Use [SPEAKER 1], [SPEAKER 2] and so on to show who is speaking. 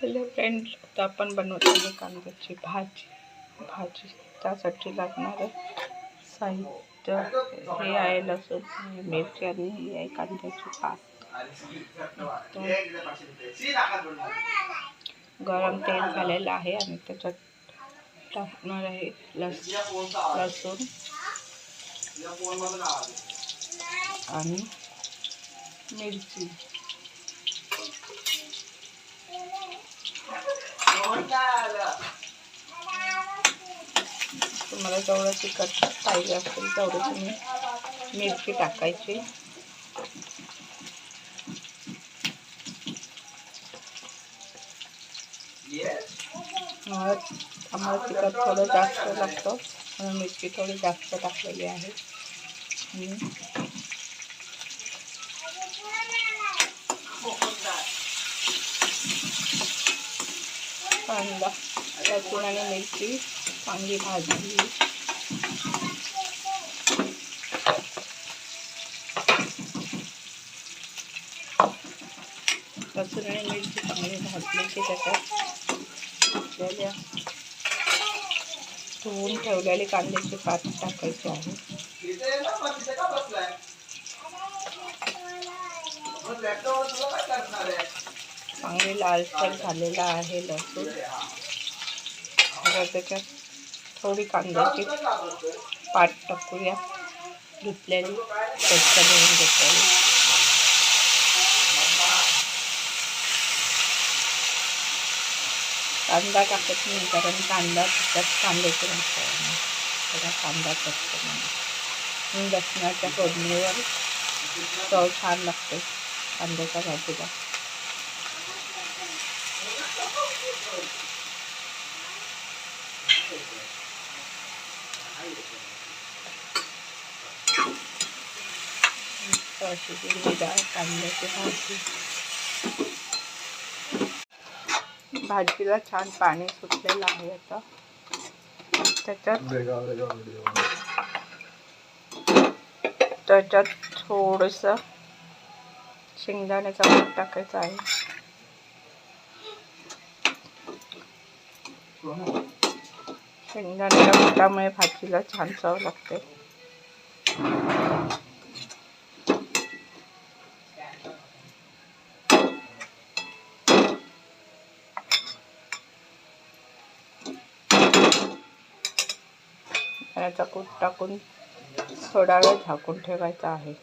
[SPEAKER 1] Hello friend, आता आपण बनवत आहे कांद्याची भाजी त्यासाठी लागणारं साहित्य हे आहे लसूण, मिरची आणि ही आहे कांद्याची पात. गरम तेल झालेलं आहे आणि त्याच्यात टाकणार आहे लसूण आणि मिरची. तुम्हाला जेवढं तिखट पाहिजे असेल तेवढी तुम्ही मिरची टाकायची. आम्हाला तिखट थोडं जास्त लागतं म्हणून मिरची थोडी जास्त टाकलेली आहे. कांदा, लसूण आणि मिरची चांगली भाजली. लसूण आणि मिरची चांगली भाजली की त्याच्यात आपल्याला धुवून ठेवलेली कांद्याची पात टाकायची आहे. चांगली लालसर झालेला आहे लसूण. त्याच्यात थोडी कांद्याची पात टाकूया, धुतलेली स्वच्छ धुवून घेतलेली. कांदा टाकत नाही कारण कांदा त्याच्यात कांद्याची नसते, त्याला कांदा टाकतो म्हणून. लसणाच्या फोडणीवर चव छान लागते कांद्याच्या भाजीला. अशी हिरवीगार कांद्याची भाजी. भाजीला छान पाणी सुटलेलं आहे. आता त्याच्यात थोडंसं शेंगदाण्याचा कूट टाकायचा आहे. शेंगदाण्याच्या कुटामुळे भाजीला छान चव लागते. शेंगदाण्याचा कूट टाकून थोडा वेळ झाकून ठेवायचा आहे.